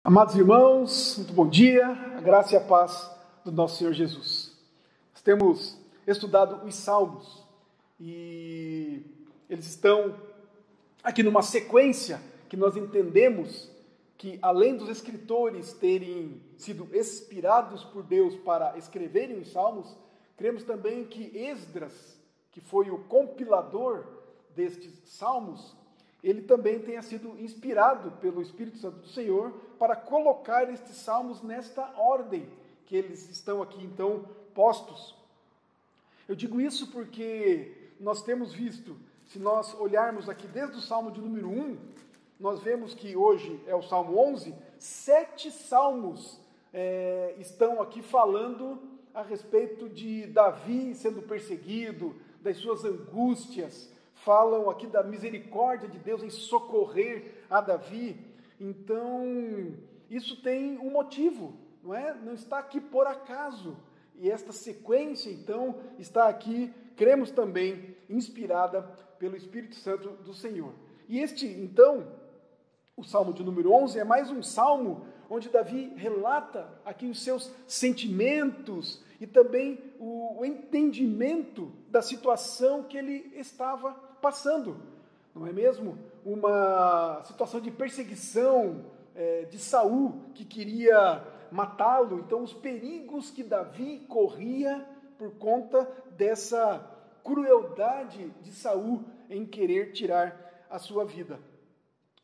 Amados irmãos, muito bom dia, a graça e a paz do nosso Senhor Jesus. Nós temos estudado os Salmos e eles estão aqui numa sequência que nós entendemos que, além dos escritores terem sido inspirados por Deus para escreverem os Salmos, cremos também que Esdras, que foi o compilador destes Salmos, ele também tenha sido inspirado pelo Espírito Santo do Senhor para colocar estes salmos nesta ordem que eles estão aqui, então, postos. Eu digo isso porque nós temos visto, se nós olharmos aqui desde o Salmo de número 1, nós vemos que hoje é o Salmo 11, 7 salmos estão aqui falando a respeito de Davi sendo perseguido, das suas angústias, falam aqui da misericórdia de Deus em socorrer a Davi. Então, isso tem um motivo, não é? Não está aqui por acaso. E esta sequência, então, está aqui, cremos também, inspirada pelo Espírito Santo do Senhor. E este, então, o Salmo de número 11, é mais um salmo onde Davi relata aqui os seus sentimentos e também o entendimento da situação que ele estava passando, não é mesmo? Uma situação de perseguição de Saul, que queria matá-lo. Então, os perigos que Davi corria por conta dessa crueldade de Saul em querer tirar a sua vida.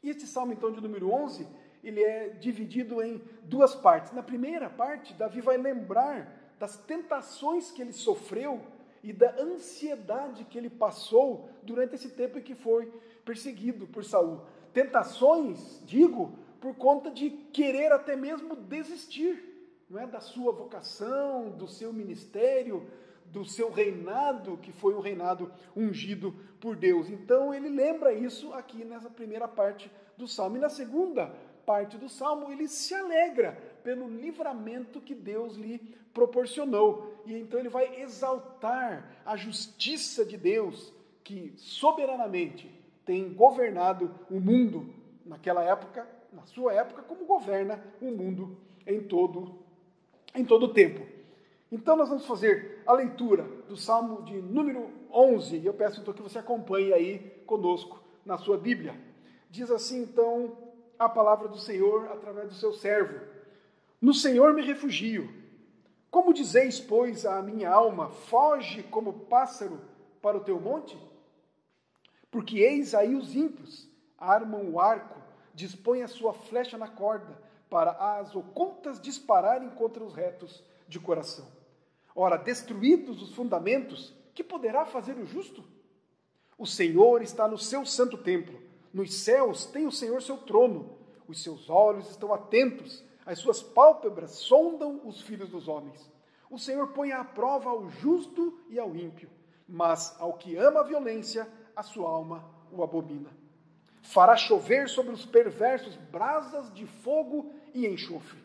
E este salmo, então, de número 11, ele é dividido em duas partes. Na primeira parte, Davi vai lembrar das tentações que ele sofreu e da ansiedade que ele passou durante esse tempo em que foi perseguido por Saul. Tentações, digo, por conta de querer até mesmo desistir, não é, da sua vocação, do seu ministério, do seu reinado, que foi um reinado ungido por Deus. Então ele lembra isso aqui nessa primeira parte do Salmo. E na segunda parte do Salmo, ele se alegra pelo livramento que Deus lhe proporcionou. E então ele vai exaltar a justiça de Deus, que soberanamente tem governado o mundo naquela época, na sua época, como governa o mundo em todo o tempo. Então nós vamos fazer a leitura do Salmo de número 11, e eu peço então que você acompanhe aí conosco na sua Bíblia. Diz assim então a palavra do Senhor através do seu servo: No Senhor me refugio. Como dizeis, pois, à minha alma, foge como pássaro para o teu monte? Porque eis aí os ímpios, armam o arco, dispõem a sua flecha na corda, para as ocultas dispararem contra os retos de coração. Ora, destruídos os fundamentos, que poderá fazer o justo? O Senhor está no seu santo templo, nos céus tem o Senhor seu trono, os seus olhos estão atentos, as suas pálpebras sondam os filhos dos homens. O Senhor põe à prova ao justo e ao ímpio, mas ao que ama a violência, a sua alma o abomina. Fará chover sobre os perversos brasas de fogo e enxofre,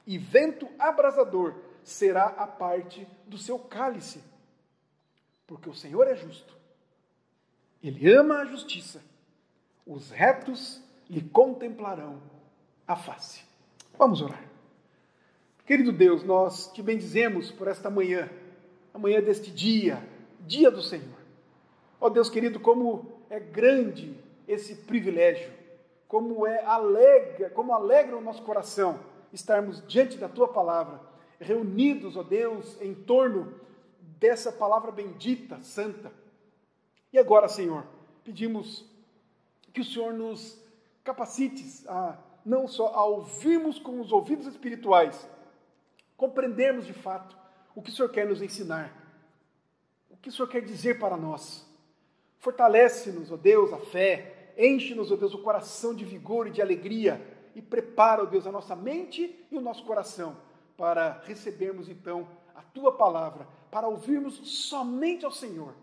e vento abrasador será a parte do seu cálice. Porque o Senhor é justo, Ele ama a justiça, os retos lhe contemplarão a face. Vamos orar. Querido Deus, nós te bendizemos por esta manhã, a manhã deste dia, dia do Senhor. Ó Deus querido, como é grande esse privilégio, como alegra o nosso coração estarmos diante da Tua palavra, reunidos, ó Deus, em torno dessa palavra bendita, santa. E agora, Senhor, pedimos que o Senhor nos capacites a não só a ouvirmos com os ouvidos espirituais, compreendermos de fato o que o Senhor quer nos ensinar, o que o Senhor quer dizer para nós. Fortalece-nos, ó Deus, a fé, enche-nos, ó Deus, o coração de vigor e de alegria e prepara, ó Deus, a nossa mente e o nosso coração para recebermos então a Tua palavra, para ouvirmos somente ao Senhor.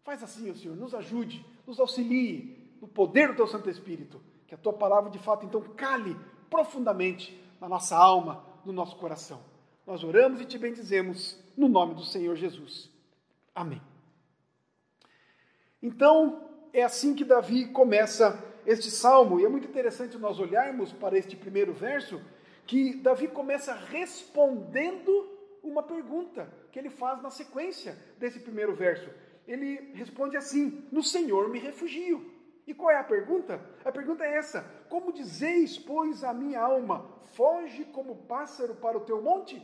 Faz assim, ó Senhor, nos ajude, nos auxilie no poder do Teu Santo Espírito, que a Tua palavra de fato então cale profundamente na nossa alma, no nosso coração. Nós oramos e te bendizemos no nome do Senhor Jesus. Amém. Então, é assim que Davi começa este salmo, e é muito interessante nós olharmos para este primeiro verso, que Davi começa respondendo uma pergunta que ele faz na sequência desse primeiro verso. Ele responde assim: no Senhor me refugio. E qual é a pergunta? A pergunta é essa: como dizeis, pois, a minha alma, foge como pássaro para o teu monte?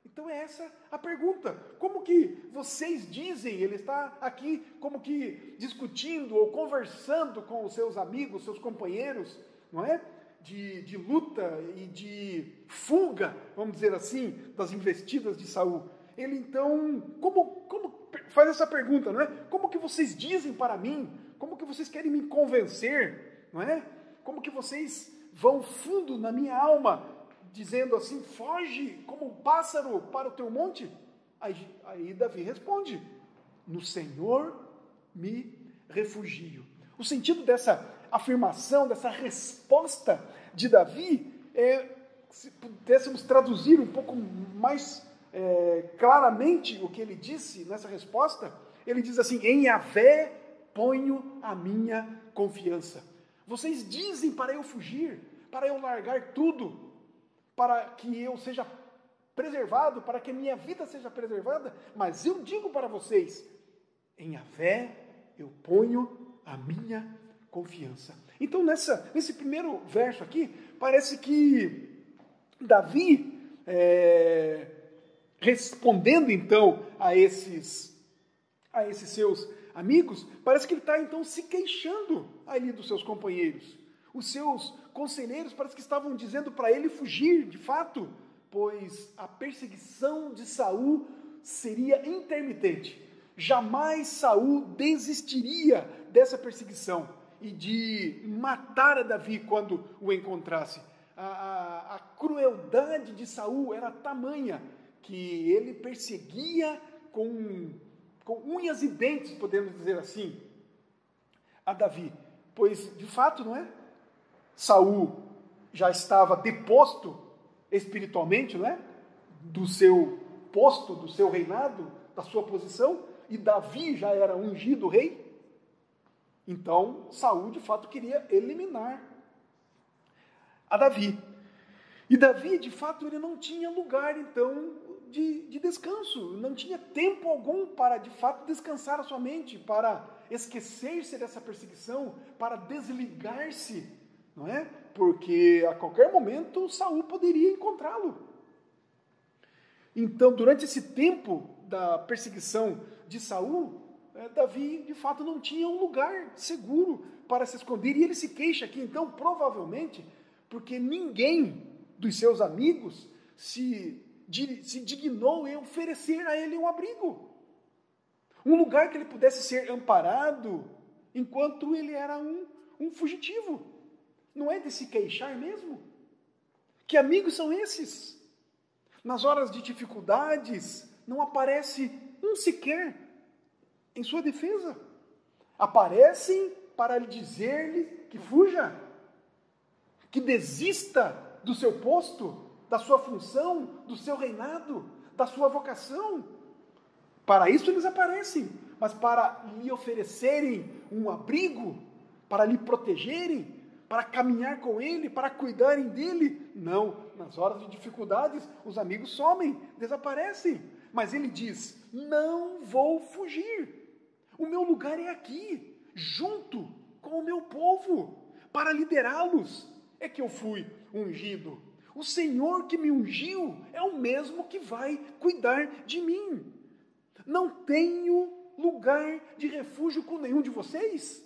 Então é essa a pergunta. Como que vocês dizem? Ele está aqui como que discutindo ou conversando com os seus amigos, seus companheiros, não é? De luta e de fuga, vamos dizer assim, das investidas de Saul. Ele então, como faz essa pergunta, não é? Como que vocês dizem para mim? Como que vocês querem me convencer, não é? Como que vocês vão fundo na minha alma, dizendo assim, foge como um pássaro para o teu monte? Aí Davi responde: no Senhor me refugio. O sentido dessa afirmação, dessa resposta de Davi, se pudéssemos traduzir um pouco mais claramente o que ele disse nessa resposta, ele diz assim: em Yahvé ponho a minha confiança. Vocês dizem para eu fugir, para eu largar tudo, para que eu seja preservado, para que a minha vida seja preservada, mas eu digo para vocês: em Yahvé eu ponho a minha confiança. Então, nesse primeiro verso aqui, parece que Davi, respondendo então a esses seus amigos, parece que ele está então se queixando ali dos seus companheiros. Os seus conselheiros parece que estavam dizendo para ele fugir, de fato, pois a perseguição de Saul seria intermitente. Jamais Saul desistiria dessa perseguição e de matar a Davi quando o encontrasse. A crueldade de Saul era tamanha que ele perseguia com unhas e dentes, podemos dizer assim, a Davi. Pois, de fato, não é? Saul já estava deposto espiritualmente, não é? Do seu posto, do seu reinado, da sua posição, e Davi já era ungido rei. Então, Saul, de fato, queria eliminar a Davi. E Davi, de fato, ele não tinha lugar, então, de descanso. Não tinha tempo algum para, de fato, descansar a sua mente, para esquecer-se dessa perseguição, para desligar-se, não é? Porque a qualquer momento Saul poderia encontrá-lo. Então, durante esse tempo da perseguição de Saul, Davi, de fato, não tinha um lugar seguro para se esconder. E ele se queixa aqui, então, provavelmente, porque ninguém dos seus amigos se dignou em oferecer a ele um abrigo. Um lugar que ele pudesse ser amparado enquanto ele era um fugitivo. Não é de se queixar mesmo? Que amigos são esses? Nas horas de dificuldades, não aparece um sequer em sua defesa. Aparecem para lhe dizer-lhe que fuja, que desista do seu posto, da sua função, do seu reinado, da sua vocação. Para isso eles aparecem, mas para lhe oferecerem um abrigo, para lhe protegerem, para caminhar com ele, para cuidarem dele. Não, nas horas de dificuldades, os amigos somem, desaparecem. Mas ele diz: não vou fugir. O meu lugar é aqui, junto com o meu povo, para liderá-los. É que eu fui ungido. O Senhor que me ungiu é o mesmo que vai cuidar de mim. Não tenho lugar de refúgio com nenhum de vocês.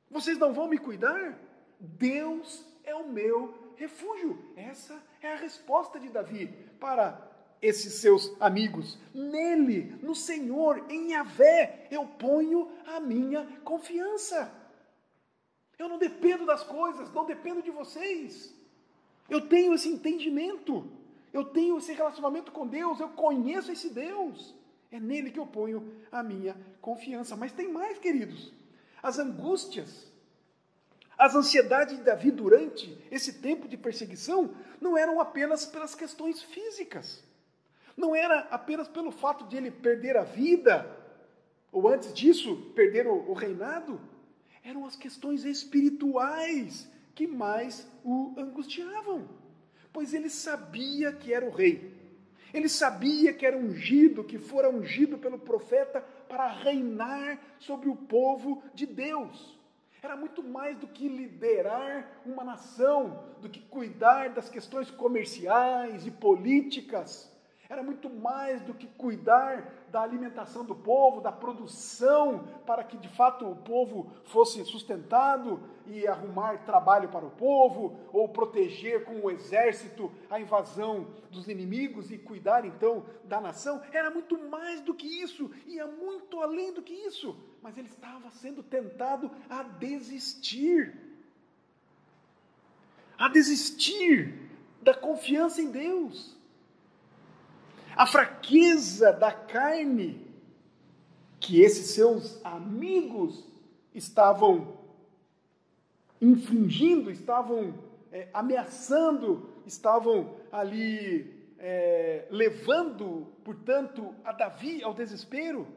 Vocês não vão me cuidar? Deus é o meu refúgio. Essa é a resposta de Davi para esses seus amigos. Nele, no Senhor, em Yahvé, eu ponho a minha confiança. Eu não dependo das coisas, não dependo de vocês. Eu tenho esse entendimento, eu tenho esse relacionamento com Deus, eu conheço esse Deus. É nele que eu ponho a minha confiança. Mas tem mais, queridos. As angústias, as ansiedades de Davi durante esse tempo de perseguição não eram apenas pelas questões físicas. Não era apenas pelo fato de ele perder a vida, ou antes disso, perder o reinado. Eram as questões espirituais que mais o angustiavam. pois ele sabia que era o rei. Ele sabia que era ungido, que fora ungido pelo profeta para reinar sobre o povo de Deus. Era muito mais do que liderar uma nação, do que cuidar das questões comerciais e políticas. Era muito mais do que cuidar da alimentação do povo, da produção, para que de fato o povo fosse sustentado e arrumar trabalho para o povo, ou proteger com o exército a invasão dos inimigos e cuidar então da nação. Era muito mais do que isso, ia muito além do que isso, mas ele estava sendo tentado a desistir da confiança em Deus. A fraqueza da carne que esses seus amigos estavam infringindo, estavam ameaçando, estavam ali levando, portanto, a Davi ao desespero.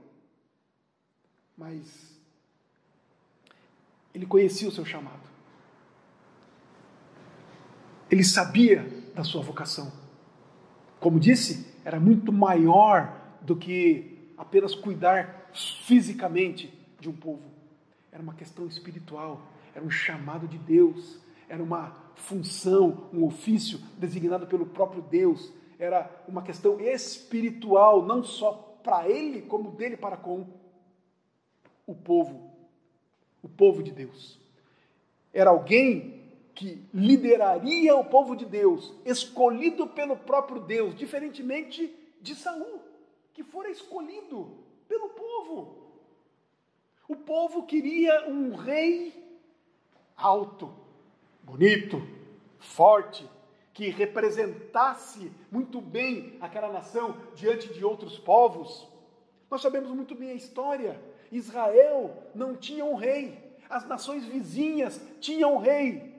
Mas ele conhecia o seu chamado. Ele sabia da sua vocação. Como disse, era muito maior do que apenas cuidar fisicamente de um povo. Era uma questão espiritual, era um chamado de Deus, era uma função, um ofício designado pelo próprio Deus, era uma questão espiritual, não só para ele, como dele para com o povo de Deus. Era alguém que lideraria o povo de Deus, escolhido pelo próprio Deus, diferentemente de Saul, que fora escolhido pelo povo. O povo queria um rei alto, bonito, forte, que representasse muito bem aquela nação diante de outros povos. Nós sabemos muito bem a história. Israel não tinha um rei, as nações vizinhas tinham reis,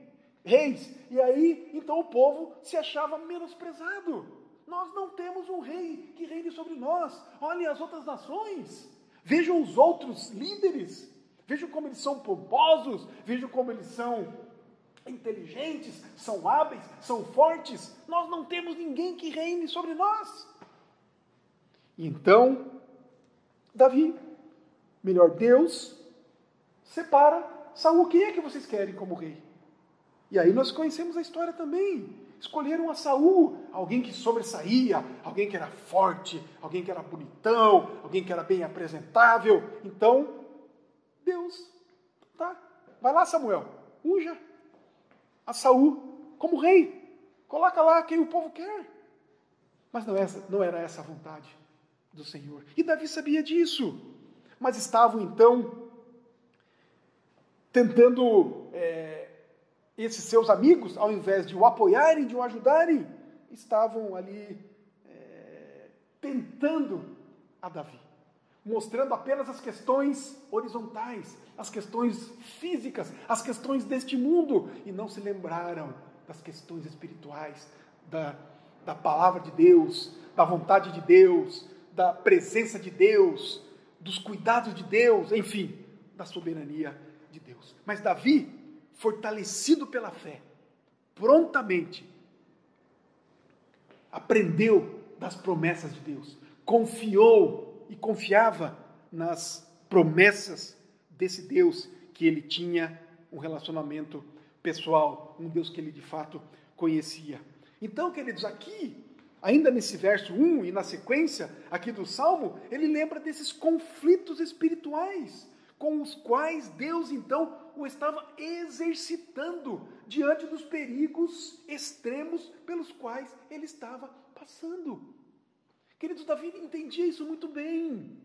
e aí, então o povo se achava menosprezado. Nós não temos um rei que reine sobre nós. Olhem as outras nações, vejam os outros líderes, vejam como eles são pomposos, vejam como eles são inteligentes, são hábeis, são fortes. Nós não temos ninguém que reine sobre nós. E então, Deus separa Saul. Quem é que vocês querem como rei? E aí nós conhecemos a história também. Escolheram a Saul, alguém que sobressaía, alguém que era forte, alguém que era bonitão, alguém que era bem apresentável. Então, Deus, vai lá, Samuel, unja a Saul como rei. Coloca lá quem o povo quer. Mas não era essa a vontade do Senhor. E Davi sabia disso. Mas estavam então tentando... esses seus amigos, ao invés de o apoiarem, de o ajudarem, estavam ali tentando a Davi, mostrando apenas as questões horizontais, as questões físicas, as questões deste mundo, e não se lembraram das questões espirituais, da palavra de Deus, da vontade de Deus, da presença de Deus, dos cuidados de Deus, enfim, da soberania de Deus. Mas Davi, fortalecido pela fé, prontamente aprendeu das promessas de Deus, confiou e confiava nas promessas desse Deus que ele tinha um relacionamento pessoal, um Deus que ele de fato conhecia. Então, queridos, aqui, ainda nesse verso 1 e na sequência aqui do Salmo, ele lembra desses conflitos espirituais com os quais Deus, então, o estava exercitando diante dos perigos extremos pelos quais ele estava passando. Queridos, Davi entendia isso muito bem.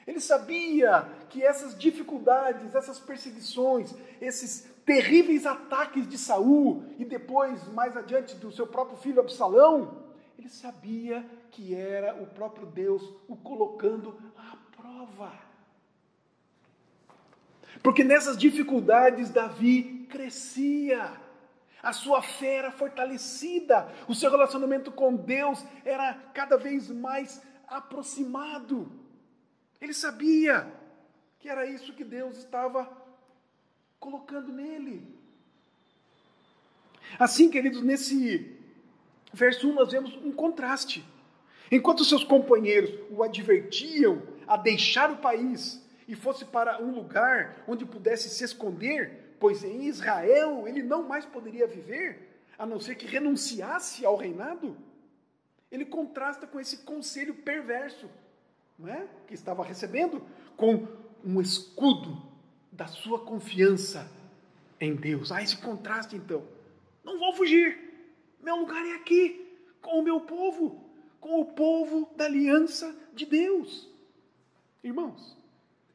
Ele sabia que essas dificuldades, essas perseguições, esses terríveis ataques de Saul e depois, mais adiante, do seu próprio filho Absalão, ele sabia que era o próprio Deus o colocando à prova. Porque nessas dificuldades Davi crescia, a sua fé era fortalecida, o seu relacionamento com Deus era cada vez mais aproximado. Ele sabia que era isso que Deus estava colocando nele. Assim, queridos, nesse verso 1 nós vemos um contraste. Enquanto seus companheiros o advertiam a deixar o país e fosse para um lugar onde pudesse se esconder, pois em Israel ele não mais poderia viver, a não ser que renunciasse ao reinado, ele contrasta com esse conselho perverso, não é? Que estava recebendo, com um escudo da sua confiança em Deus. Esse contraste então. Não vou fugir, meu lugar é aqui, com o meu povo, com o povo da aliança de Deus. Irmãos,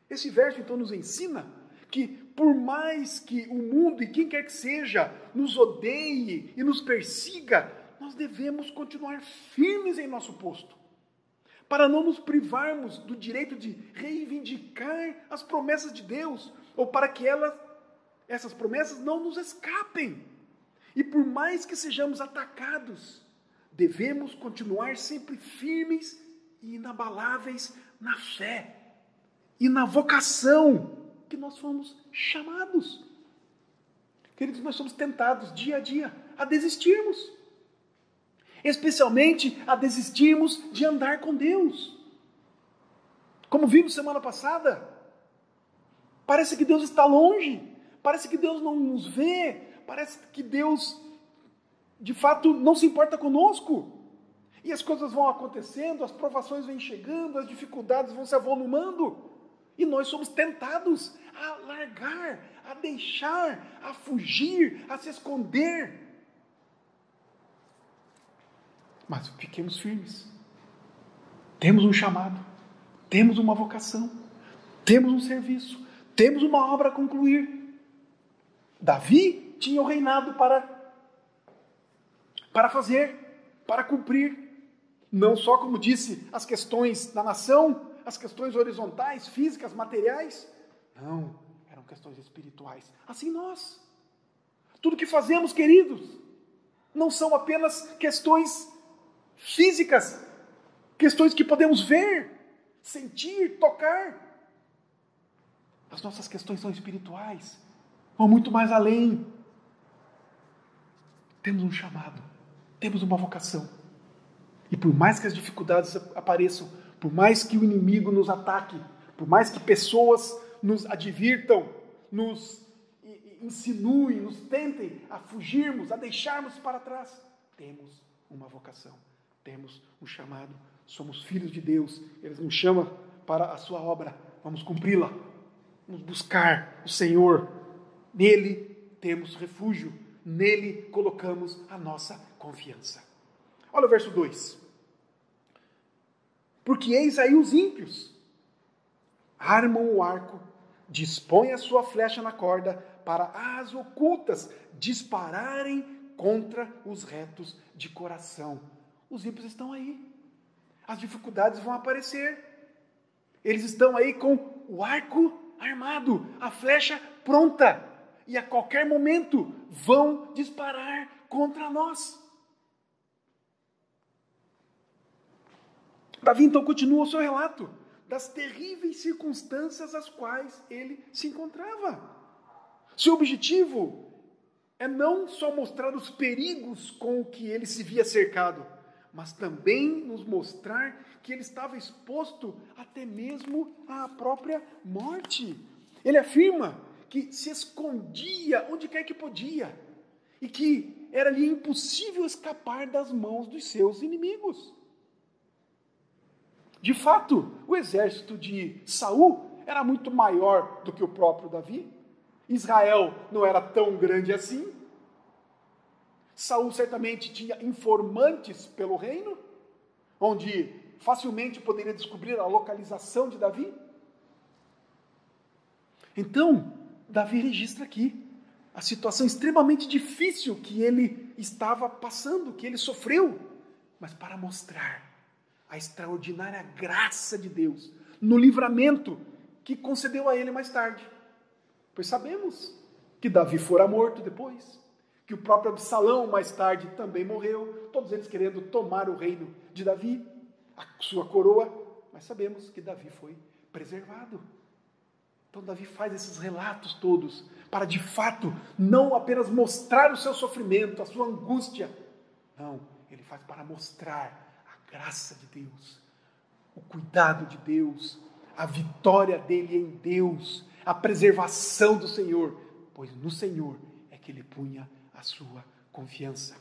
esse verso então nos ensina que por mais que o mundo e quem quer que seja nos odeie e nos persiga, nós devemos continuar firmes em nosso posto, para não nos privarmos do direito de reivindicar as promessas de Deus, ou para que essas promessas não nos escapem. E por mais que sejamos atacados, devemos continuar sempre firmes e inabaláveis na fé e na vocação que nós fomos chamados. Queridos, nós somos tentados dia a dia a desistirmos, especialmente a desistirmos de andar com Deus. Como vimos semana passada, parece que Deus está longe, parece que Deus não nos vê, parece que Deus, de fato, não se importa conosco. E as coisas vão acontecendo, as provações vêm chegando, as dificuldades vão se avolumando, e nós somos tentados a largar, a deixar, a fugir, a se esconder. Mas fiquemos firmes. Temos um chamado, temos uma vocação, temos um serviço, temos uma obra a concluir. Davi tinha o reinado para fazer, para cumprir. Não só, como disse, as questões da nação, as questões horizontais, físicas, materiais. Não, eram questões espirituais. Assim nós. Tudo que fazemos, queridos, não são apenas questões físicas, questões que podemos ver, sentir, tocar. As nossas questões são espirituais, vão muito mais além. Temos um chamado, temos uma vocação. E por mais que as dificuldades apareçam, por mais que o inimigo nos ataque, por mais que pessoas nos advirtam, nos insinuem, nos tentem a fugirmos, a deixarmos para trás, temos uma vocação, temos um chamado, somos filhos de Deus, Ele nos chama para a sua obra, vamos cumpri-la, vamos buscar o Senhor, nele temos refúgio, nele colocamos a nossa confiança. Olha o verso 2. Porque eis aí os ímpios, armam o arco, dispõem a sua flecha na corda, para as ocultas dispararem contra os retos de coração. Os ímpios estão aí, as dificuldades vão aparecer, eles estão aí com o arco armado, a flecha pronta, e a qualquer momento vão disparar contra nós. Davi então continua o seu relato das terríveis circunstâncias às quais ele se encontrava. Seu objetivo é não só mostrar os perigos com que ele se via cercado, mas também nos mostrar que ele estava exposto até mesmo à própria morte. Ele afirma que se escondia onde quer que podia e que era-lhe impossível escapar das mãos dos seus inimigos. De fato, o exército de Saul era muito maior do que o próprio Davi. Israel não era tão grande assim. Saul certamente tinha informantes pelo reino, onde facilmente poderia descobrir a localização de Davi. Então, Davi registra aqui a situação extremamente difícil que ele estava passando, que ele sofreu, mas para mostrar a extraordinária graça de Deus no livramento que concedeu a ele mais tarde. Pois sabemos que Davi fora morto depois, que o próprio Absalão mais tarde também morreu, todos eles querendo tomar o reino de Davi, a sua coroa, mas sabemos que Davi foi preservado. Então Davi faz esses relatos todos para de fato não apenas mostrar o seu sofrimento, a sua angústia, não, ele faz para mostrar a graça de Deus, o cuidado de Deus, a vitória dele em Deus, a preservação do Senhor, pois no Senhor é que ele punha a sua confiança.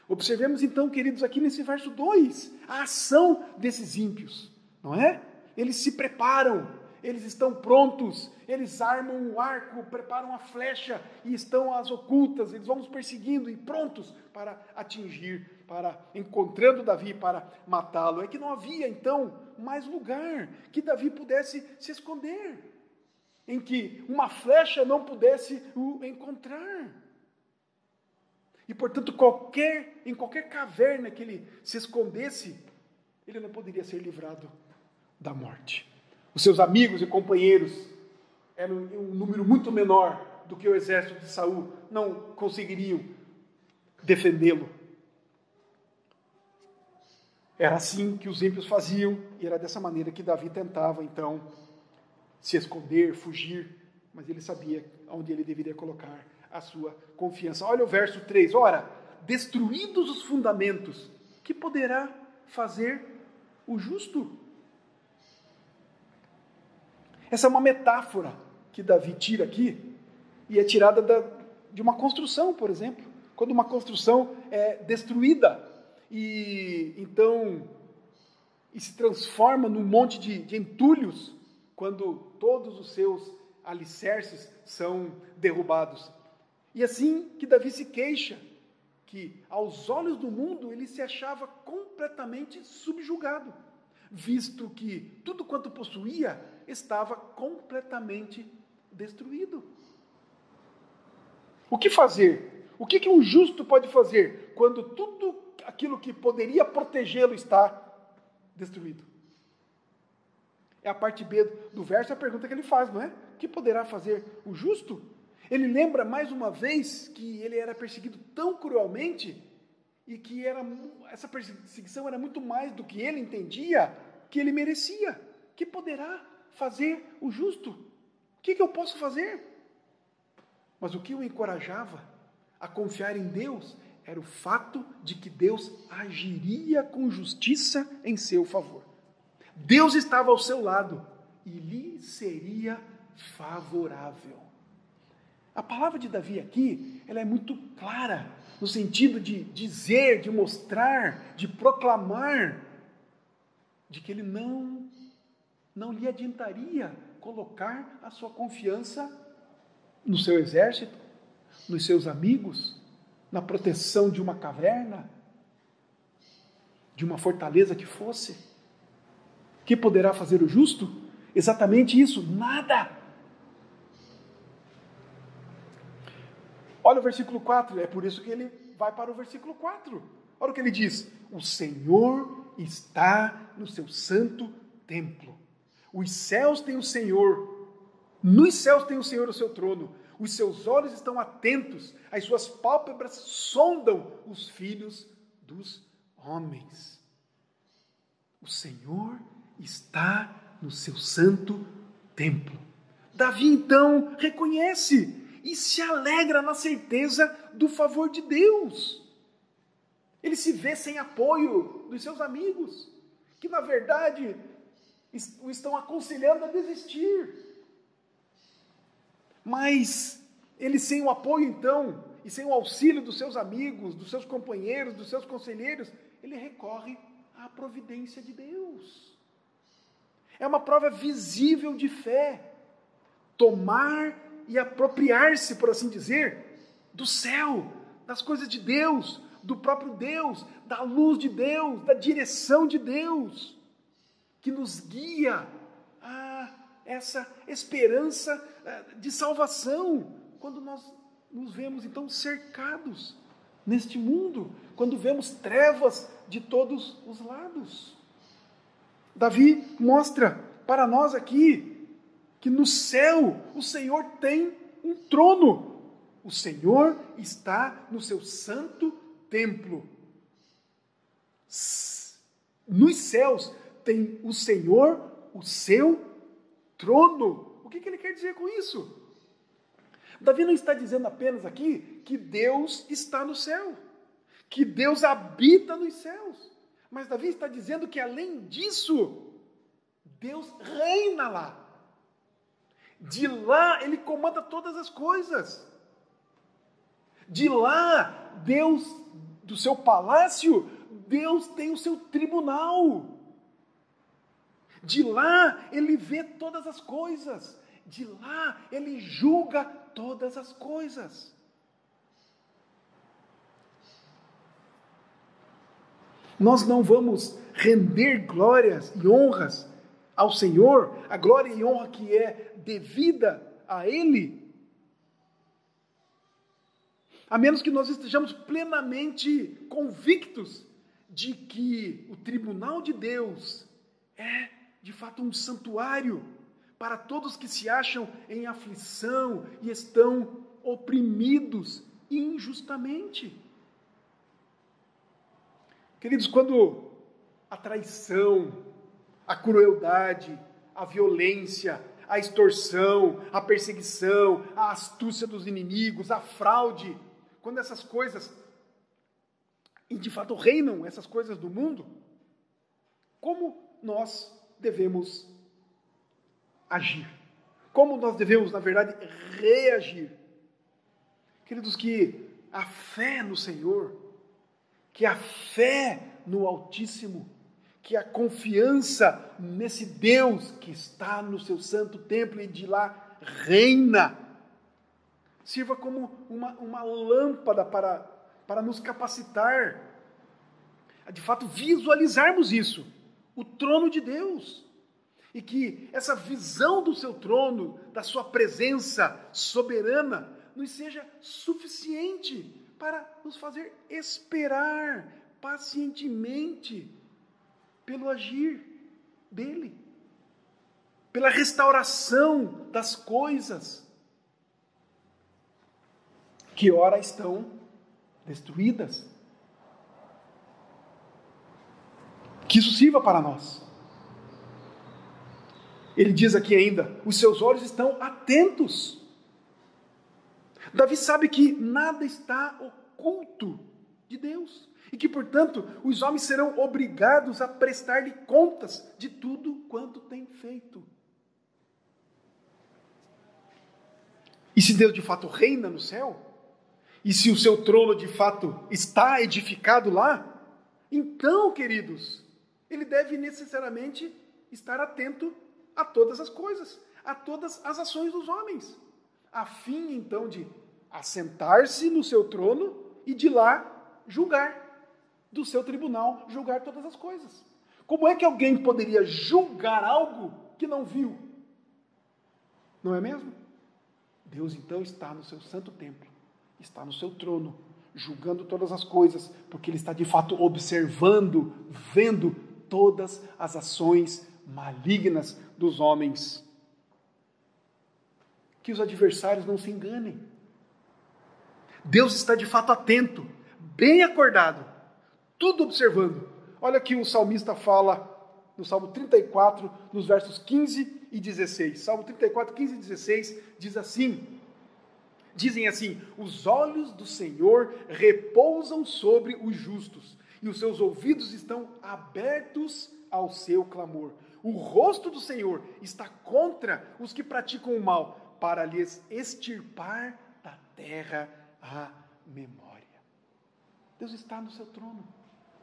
Observemos então, queridos, aqui nesse verso 2, a ação desses ímpios, não é? Eles se preparam, eles estão prontos, eles armam um arco, preparam a flecha e estão às ocultas, eles vão nos perseguindo e prontos para atingir, para encontrando Davi para matá-lo. É que não havia então mais lugar que Davi pudesse se esconder, em que uma flecha não pudesse o encontrar. E portanto, em qualquer caverna que ele se escondesse, ele não poderia ser livrado da morte. Os seus amigos e companheiros eram um número muito menor do que o exército de Saul, não conseguiriam defendê-lo. Era assim que os ímpios faziam, e era dessa maneira que Davi tentava, então, se esconder, fugir, mas ele sabia onde ele deveria colocar a sua confiança. Olha o verso 3, ora, destruídos os fundamentos, que poderá fazer o justo? Essa é uma metáfora que Davi tira aqui, e é tirada de uma construção, por exemplo. Quando uma construção é destruída, e se transforma num monte de entulhos, quando todos os seus alicerces são derrubados. E assim que Davi se queixa, que aos olhos do mundo ele se achava completamente subjugado, visto que tudo quanto possuía estava completamente destruído. O que fazer? O que um justo pode fazer quando tudo aquilo que poderia protegê-lo está destruído? É a parte B do verso, a pergunta que ele faz, não é? O que poderá fazer o justo? Ele lembra mais uma vez que ele era perseguido tão cruelmente e que essa perseguição era muito mais do que ele entendia que ele merecia. O que poderá fazer o justo? O que eu posso fazer? Mas o que o encorajava a confiar em Deus era o fato de que Deus agiria com justiça em seu favor. Deus estava ao seu lado e lhe seria favorável. A palavra de Davi aqui, ela é muito clara, no sentido de dizer, de mostrar, de proclamar, de que ele não lhe adiantaria colocar a sua confiança no seu exército, nos seus amigos, na proteção de uma caverna, de uma fortaleza que fosse. O que poderá fazer o justo? Exatamente isso, nada. Olha o versículo 4, é por isso que ele vai para o versículo 4. Olha o que ele diz: o Senhor está no seu santo templo. Os céus têm o Senhor, nos céus tem o Senhor o seu trono. Os seus olhos estão atentos, as suas pálpebras sondam os filhos dos homens. O Senhor está no seu santo templo. Davi então reconhece e se alegra na certeza do favor de Deus. Ele se vê sem apoio dos seus amigos, que na verdade o estão aconselhando a desistir. Mas ele, sem o apoio então, e sem o auxílio dos seus amigos, dos seus companheiros, dos seus conselheiros, ele recorre à providência de Deus. É uma prova visível de fé. Tomar e apropriar-se, por assim dizer, do céu, das coisas de Deus, do próprio Deus, da luz de Deus, da direção de Deus, que nos guia a essa esperança de salvação, quando nós nos vemos então cercados neste mundo, quando vemos trevas de todos os lados. Davi mostra para nós aqui que no céu o Senhor tem um trono. O Senhor está no seu santo templo. Nos céus tem o Senhor o seu trono. O que ele quer dizer com isso? Davi não está dizendo apenas aqui que Deus está no céu, que Deus habita nos céus. Mas Davi está dizendo que, além disso, Deus reina lá. De lá, Ele comanda todas as coisas. De lá, Deus, do seu palácio, Deus tem o seu tribunal. De lá, Ele vê todas as coisas. De lá, Ele julga todas as coisas. Nós não vamos render glórias e honras ao Senhor, a glória e honra que é devida a Ele, a menos que nós estejamos plenamente convictos de que o tribunal de Deus é, de fato, um santuário para todos que se acham em aflição e estão oprimidos injustamente. Queridos, quando a traição, a crueldade, a violência, a extorsão, a perseguição, a astúcia dos inimigos, a fraude, quando essas coisas, e de fato reinam essas coisas do mundo, como nós devemos agir? Como nós devemos, na verdade, reagir? Queridos, que a fé no Senhor, que a fé no Altíssimo, que a confiança nesse Deus que está no seu santo templo e de lá reina, sirva como uma lâmpada para nos capacitar a, de fato, visualizarmos isso, o trono de Deus. E que essa visão do seu trono, da sua presença soberana, nos seja suficiente para nos fazer esperar pacientemente pelo agir dele, pela restauração das coisas que ora estão destruídas. Que isso sirva para nós. Ele diz aqui ainda, os seus olhos estão atentos. Davi sabe que nada está oculto de Deus e que, portanto, os homens serão obrigados a prestar-lhe contas de tudo quanto têm feito. E se Deus de fato reina no céu, e se o seu trono de fato está edificado lá, então, queridos, ele deve necessariamente estar atento a todas as coisas, a todas as ações dos homens, a fim, então, de assentar-se no seu trono e de lá julgar, do seu tribunal, julgar todas as coisas. Como é que alguém poderia julgar algo que não viu? Não é mesmo? Deus, então, está no seu santo templo, está no seu trono, julgando todas as coisas, porque Ele está, de fato, observando, vendo todas as ações malignas dos homens. Que os adversários não se enganem. Deus está de fato atento, bem acordado, tudo observando. Olha que o salmista fala no Salmo 34, nos versos 15 e 16. Salmo 34, 15 e 16 dizem assim: os olhos do Senhor repousam sobre os justos, e os seus ouvidos estão abertos ao seu clamor. O rosto do Senhor está contra os que praticam o mal, para lhes extirpar da terra a memória. Deus está no seu trono,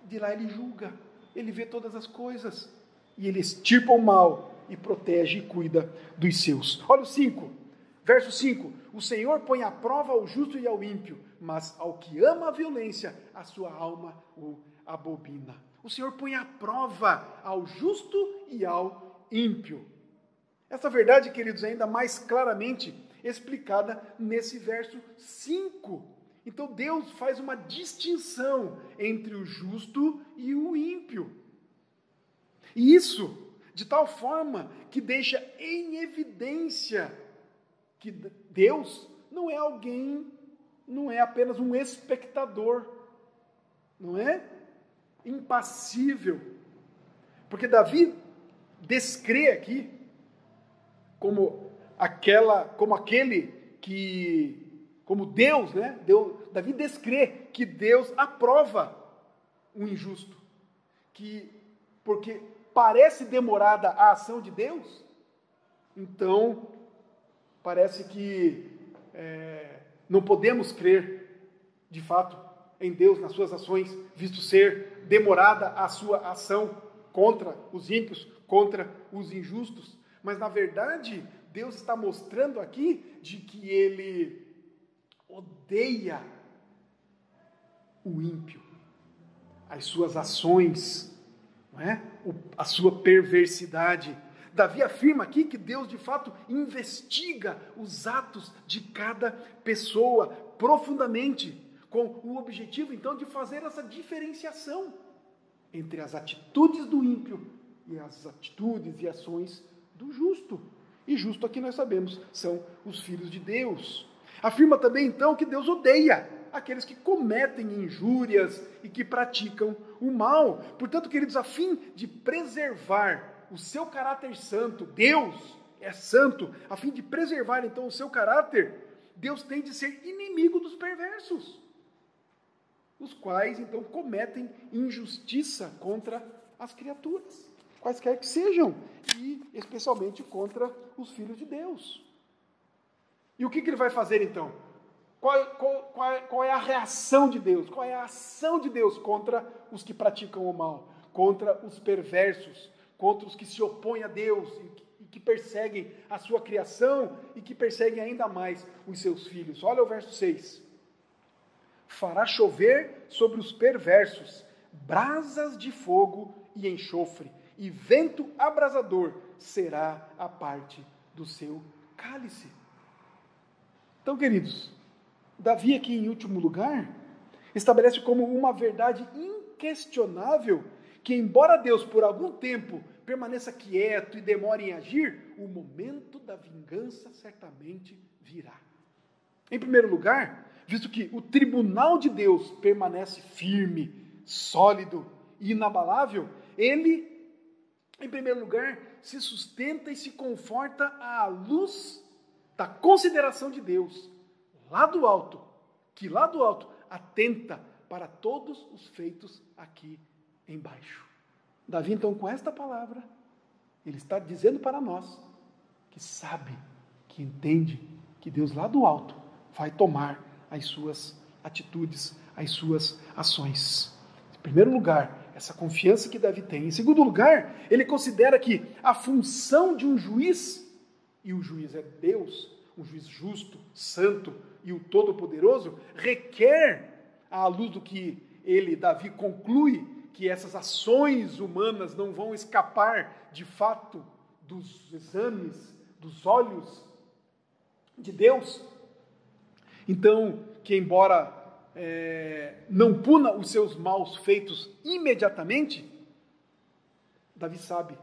de lá Ele julga, Ele vê todas as coisas, e Ele extirpa o mal e protege e cuida dos seus. Olha o 5, verso 5, o Senhor põe à prova ao justo e ao ímpio, mas ao que ama a violência, a sua alma o abomina. O Senhor põe à prova ao justo e ao ímpio. Essa verdade, queridos, é ainda mais claramente explicada nesse verso 5. Então Deus faz uma distinção entre o justo e o ímpio. E isso de tal forma que deixa em evidência que Deus não é alguém, não é apenas um espectador, não é impassível. Porque Davi descreve aqui como Deus, né? Davi descrê que Deus aprova o injusto, porque parece demorada a ação de Deus, então parece que não podemos crer de fato em Deus, nas suas ações, visto ser demorada a sua ação contra os ímpios, contra os injustos. Mas na verdade, Deus está mostrando aqui de que Ele odeia o ímpio, as suas ações, não é? A sua perversidade. Davi afirma aqui que Deus de fato investiga os atos de cada pessoa profundamente, com o objetivo então de fazer essa diferenciação entre as atitudes do ímpio e as atitudes e ações do justo. E justo aqui nós sabemos, são os filhos de Deus. Afirma também então que Deus odeia aqueles que cometem injúrias e que praticam o mal. Portanto, queridos, a fim de preservar o seu caráter santo, Deus é santo, a fim de preservar então o seu caráter, Deus tem de ser inimigo dos perversos, os quais então cometem injustiça contra as criaturas, quaisquer que sejam, e especialmente contra os filhos de Deus. E o que ele vai fazer então? Qual é a reação de Deus? Qual é a ação de Deus contra os que praticam o mal? Contra os perversos? Contra os que se opõem a Deus e que perseguem a sua criação e que perseguem ainda mais os seus filhos? Olha o verso 6. Fará chover sobre os perversos brasas de fogo e enxofre, e vento abrasador será a parte do seu cálice. Então, queridos, Davi aqui em último lugar estabelece como uma verdade inquestionável que, embora Deus por algum tempo permaneça quieto e demore em agir, o momento da vingança certamente virá. Em primeiro lugar, visto que o tribunal de Deus permanece firme, sólido e inabalável, ele, em primeiro lugar, se sustenta e se conforta à luz da consideração de Deus, lá do alto, que lá do alto atenta para todos os feitos aqui embaixo. Davi, então, com esta palavra, ele está dizendo para nós que sabe, que entende que Deus lá do alto vai tomar as suas atitudes, as suas ações. Em primeiro lugar, essa confiança que Davi tem. Em segundo lugar, ele considera que a função de um juiz, e o juiz é Deus, um juiz justo, santo e o Todo-Poderoso, requer, à luz do que ele, Davi, conclui, que essas ações humanas não vão escapar, de fato, dos exames, dos olhos de Deus. Então, que embora não puna os seus maus feitos imediatamente, Davi sabe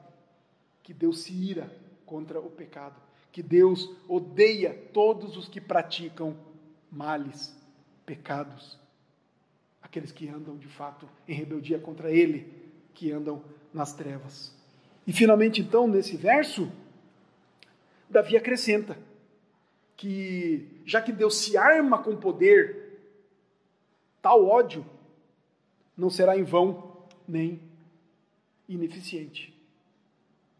que Deus se ira contra o pecado, que Deus odeia todos os que praticam males, pecados, aqueles que andam de fato em rebeldia contra Ele, que andam nas trevas. E finalmente então, nesse verso, Davi acrescenta que, já que Deus se arma com poder, tal ódio não será em vão nem ineficiente.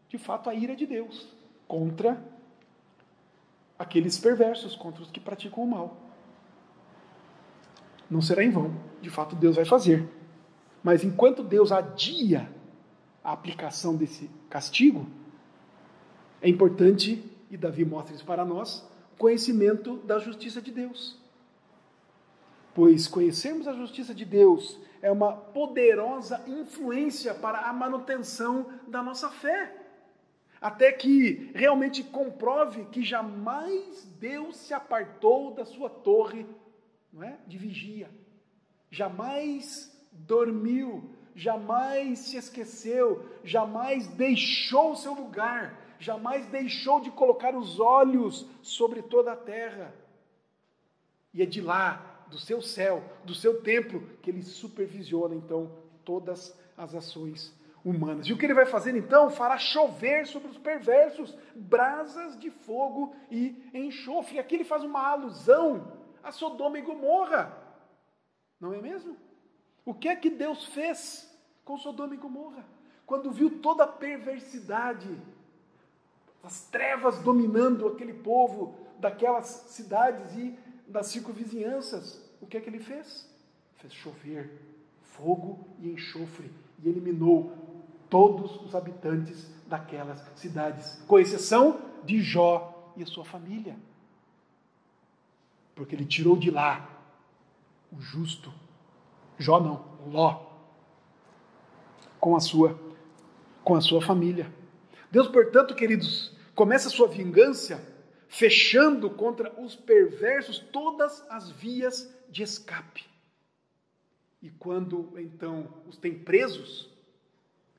De fato, a ira de Deus contra aqueles perversos, contra os que praticam o mal, não será em vão. De fato, Deus vai fazer. Mas enquanto Deus adia a aplicação desse castigo, é importante, e Davi mostra isso para nós, o conhecimento da justiça de Deus. Pois conhecermos a justiça de Deus é uma poderosa influência para a manutenção da nossa fé, até que realmente comprove que jamais Deus se apartou da sua torre, não é, de vigia, jamais dormiu, jamais se esqueceu, jamais deixou o seu lugar, jamais deixou de colocar os olhos sobre toda a terra. E é de lá, do seu céu, do seu templo, que ele supervisiona, então, todas as ações humanas. E o que ele vai fazer, então? Fará chover sobre os perversos brasas de fogo e enxofre. Aqui ele faz uma alusão a Sodoma e Gomorra. Não é mesmo? O que é que Deus fez com Sodoma e Gomorra? Quando viu toda a perversidade, as trevas dominando aquele povo daquelas cidades e das circunvizinhanças, o que é que ele fez? Fez chover fogo e enxofre e eliminou todos os habitantes daquelas cidades, com exceção de Jó e a sua família. Porque ele tirou de lá o justo, Jó não, Ló, com a sua família. Deus, portanto, queridos, começa a sua vingança fechando contra os perversos todas as vias de escape. E quando, então, os tem presos,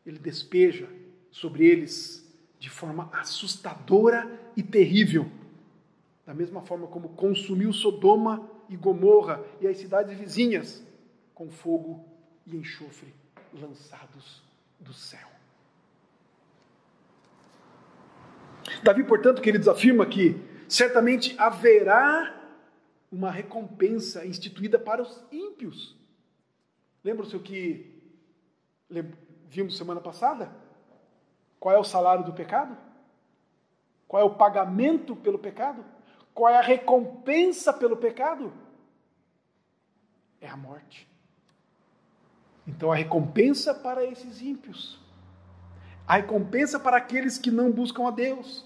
ele despeja sobre eles de forma assustadora e terrível. Da mesma forma como consumiu Sodoma e Gomorra e as cidades vizinhas, com fogo e enxofre lançados do céu. Davi, portanto, queridos, afirma que certamente haverá uma recompensa instituída para os ímpios. Lembram-se o que vimos semana passada? Qual é o salário do pecado? Qual é o pagamento pelo pecado? Qual é a recompensa pelo pecado? É a morte. Então a recompensa para esses ímpios, a recompensa para aqueles que não buscam a Deus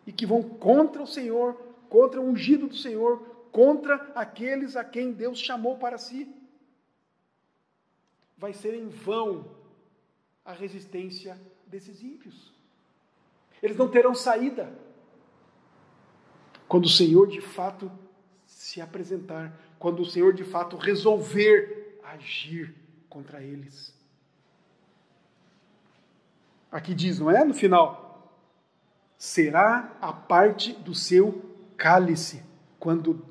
e que vão contra o Senhor, contra o ungido do Senhor, contra aqueles a quem Deus chamou para si, vai ser em vão a resistência desses ímpios. Eles não terão saída quando o Senhor de fato se apresentar, quando o Senhor de fato resolver agir contra eles. Aqui diz, não é? No final, será a parte do seu cálice, quando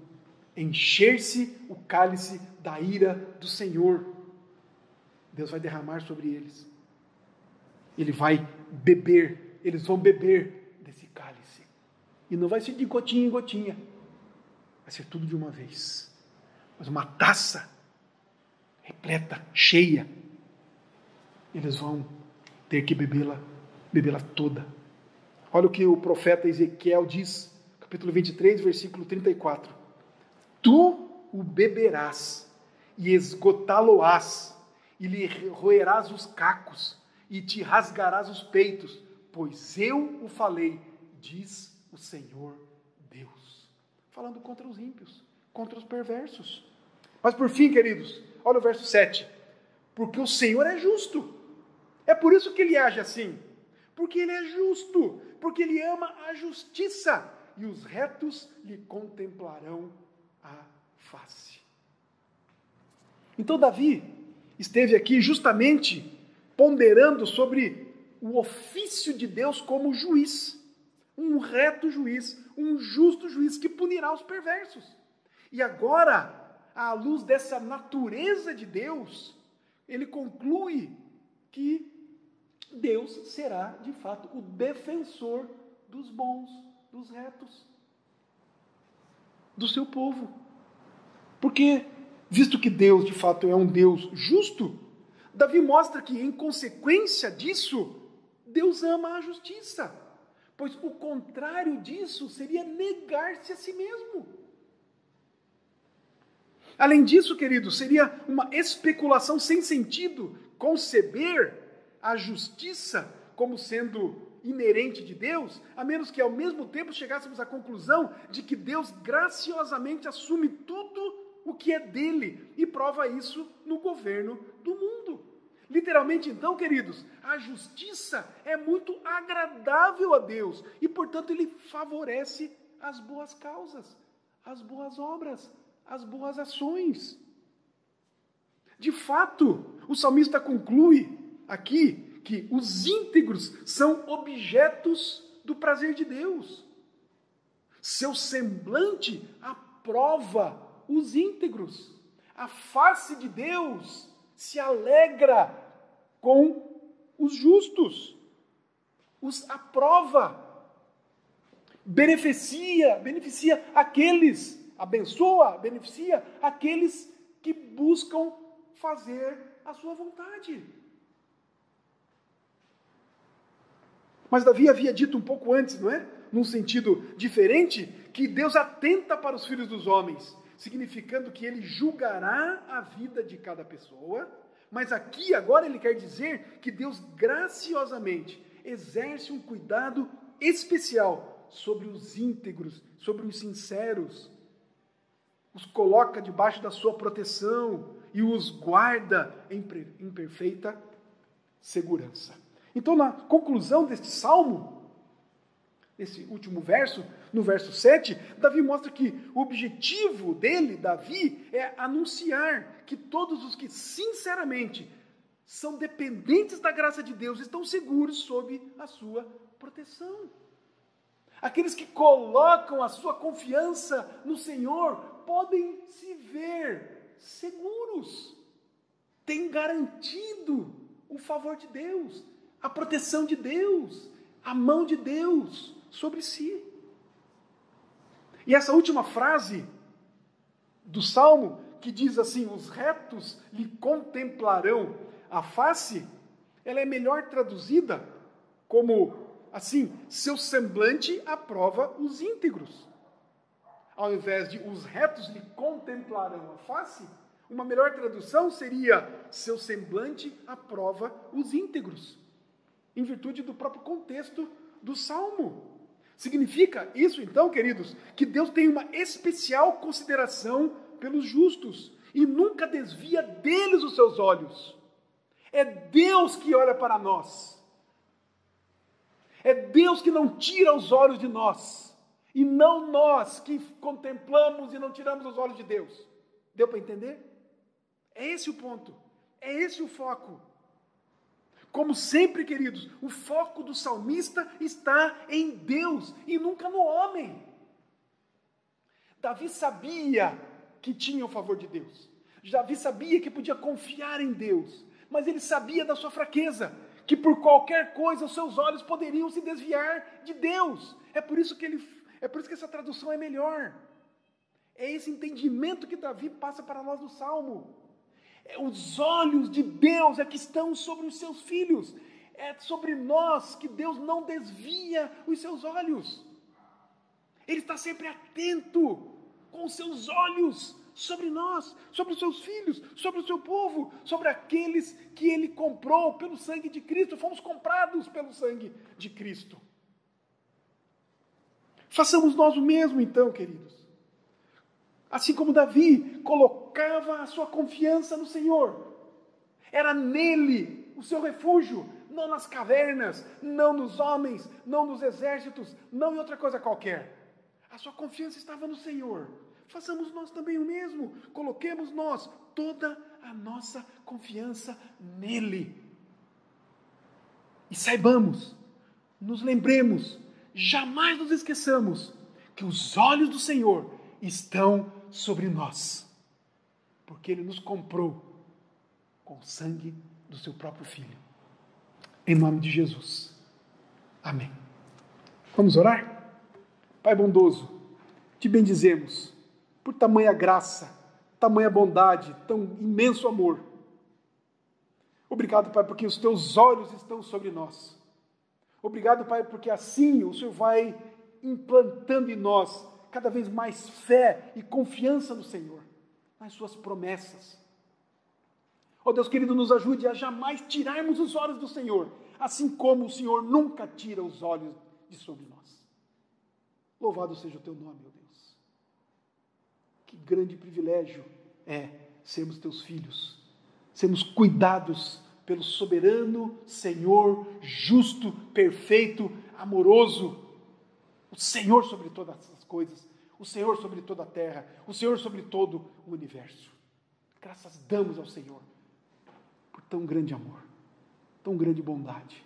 encher-se o cálice da ira do Senhor. Deus vai derramar sobre eles. Ele vai beber, eles vão beber desse cálice. E não vai ser de gotinha em gotinha, vai ser tudo de uma vez. Mas uma taça repleta, cheia, eles vão ter que bebê-la toda. Olha o que o profeta Ezequiel diz, capítulo 23, versículo 34. Tu o beberás e esgotá-lo-ás, e lhe roerás os cacos, e te rasgarás os peitos, pois eu o falei, diz o Senhor Deus. Falando contra os ímpios, contra os perversos. Mas por fim, queridos, olha o verso 7. Porque o Senhor é justo. É por isso que ele age assim. Porque ele é justo. Porque ele ama a justiça. E os retos lhe contemplarão a face. Então Davi esteve aqui justamente ponderando sobre o ofício de Deus como juiz. Um reto juiz, um justo juiz que punirá os perversos. E agora, à luz dessa natureza de Deus, ele conclui que Deus será, de fato, o defensor dos bons, dos retos, do seu povo. Porque, visto que Deus, de fato, é um Deus justo, Davi mostra que, em consequência disso, Deus ama a justiça. Pois o contrário disso seria negar-se a si mesmo. Além disso, queridos, seria uma especulação sem sentido conceber a justiça como sendo inerente de Deus, a menos que ao mesmo tempo chegássemos à conclusão de que Deus graciosamente assume tudo o que é dele e prova isso no governo do mundo. Literalmente, então, queridos, a justiça é muito agradável a Deus e, portanto, ele favorece as boas causas, as boas obras, as boas ações. De fato, o salmista conclui aqui que os íntegros são objetos do prazer de Deus. Seu semblante aprova os íntegros. A face de Deus se alegra com os justos, os aprova, beneficia aqueles, abençoa, beneficia aqueles que buscam fazer a sua vontade. Mas Davi havia dito um pouco antes, não é? Num sentido diferente, que Deus atenta para os filhos dos homens, significando que ele julgará a vida de cada pessoa, mas aqui agora ele quer dizer que Deus graciosamente exerce um cuidado especial sobre os íntegros, sobre os sinceros, os coloca debaixo da sua proteção e os guarda em perfeita segurança. Então, na conclusão deste salmo, nesse último verso, no verso 7, Davi mostra que o objetivo dele, Davi, é anunciar que todos os que sinceramente são dependentes da graça de Deus estão seguros sob a sua proteção. Aqueles que colocam a sua confiança no Senhor podem se ver seguros, têm garantido o favor de Deus, a proteção de Deus, a mão de Deus sobre si. E essa última frase do Salmo, que diz assim, os retos lhe contemplarão a face, ela é melhor traduzida como assim, seu semblante aprova os íntegros. Ao invés de os retos lhe contemplarão a face, uma melhor tradução seria seu semblante aprova os íntegros, em virtude do próprio contexto do Salmo. Significa isso, então, queridos, que Deus tem uma especial consideração pelos justos e nunca desvia deles os seus olhos. É Deus que olha para nós. É Deus que não tira os olhos de nós, e não nós que contemplamos e não tiramos os olhos de Deus. Deu para entender? É esse o ponto, é esse o foco. Como sempre, queridos, o foco do salmista está em Deus e nunca no homem. Davi sabia que tinha o favor de Deus. Davi sabia que podia confiar em Deus, mas ele sabia da sua fraqueza, que por qualquer coisa os seus olhos poderiam se desviar de Deus. É por isso que essa tradução é melhor. É esse entendimento que Davi passa para nós no Salmo. Os olhos de Deus é que estão sobre os seus filhos. É sobre nós que Deus não desvia os seus olhos. Ele está sempre atento com os seus olhos sobre nós, sobre os seus filhos, sobre o seu povo, sobre aqueles que Ele comprou pelo sangue de Cristo. Fomos comprados pelo sangue de Cristo. Façamos nós o mesmo então, queridos. Assim como Davi colocava a sua confiança no Senhor. Era nele o seu refúgio, não nas cavernas, não nos homens, não nos exércitos, não em outra coisa qualquer. A sua confiança estava no Senhor. Façamos nós também o mesmo. Coloquemos nós toda a nossa confiança nele. E saibamos, nos lembremos, jamais nos esqueçamos que os olhos do Senhor estão sobre nós, porque Ele nos comprou com o sangue do seu próprio Filho. Em nome de Jesus. Amém. Vamos orar? Pai bondoso, te bendizemos por tamanha graça, tamanha bondade, tão imenso amor. Obrigado, Pai, porque os teus olhos estão sobre nós. Obrigado, Pai, porque assim o Senhor vai implantando em nós cada vez mais fé e confiança no Senhor, nas suas promessas. Ó Deus querido, nos ajude a jamais tirarmos os olhos do Senhor, assim como o Senhor nunca tira os olhos de sobre nós. Louvado seja o teu nome, ó Deus. Que grande privilégio é sermos teus filhos, sermos cuidados pelo soberano Senhor, justo, perfeito, amoroso, o Senhor sobre todas as coisas, o Senhor sobre toda a terra, o Senhor sobre todo o universo. Graças damos ao Senhor por tão grande amor, tão grande bondade.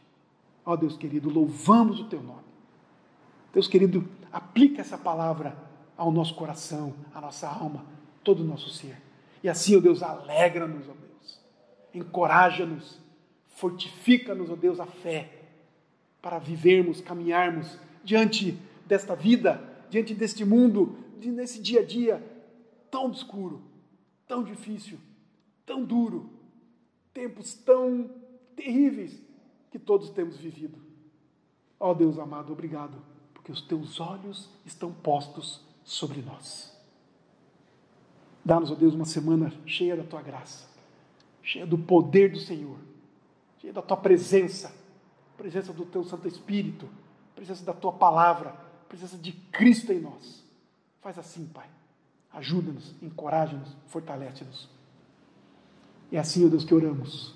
Ó Deus querido, louvamos o teu nome. Deus querido, aplica essa palavra ao nosso coração, à nossa alma, todo o nosso ser. E assim, ó Deus, alegra-nos, ó Deus, encoraja-nos, fortifica-nos, ó Deus, a fé, para vivermos, caminharmos diante desta vida, diante deste mundo, nesse dia a dia tão obscuro, tão difícil, tão duro, tempos tão terríveis que todos temos vivido. Ó Deus amado, obrigado, porque os teus olhos estão postos sobre nós. Dá-nos, ó Deus, uma semana cheia da tua graça, cheia do poder do Senhor, cheia da tua presença do teu Santo Espírito, presença da tua palavra, presença de Cristo em nós. Faz assim, Pai. Ajuda-nos, encoraja-nos, fortalece-nos. É assim, ó Deus, que oramos.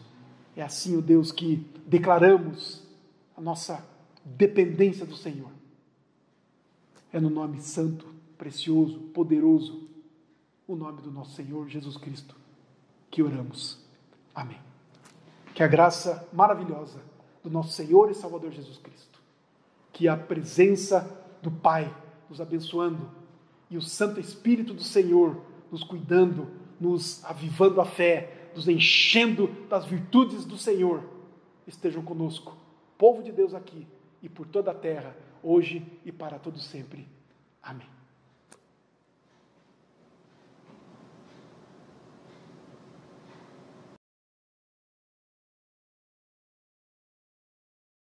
É assim, ó Deus, que declaramos a nossa dependência do Senhor. É no nome santo, precioso, poderoso, o nome do nosso Senhor Jesus Cristo, que oramos. Amém. Que a graça maravilhosa do nosso Senhor e Salvador Jesus Cristo, que a presença do Pai nos abençoando e o Santo Espírito do Senhor nos cuidando, nos avivando a fé, nos enchendo das virtudes do Senhor, estejam conosco, povo de Deus aqui e por toda a terra, hoje e para todo sempre. Amém.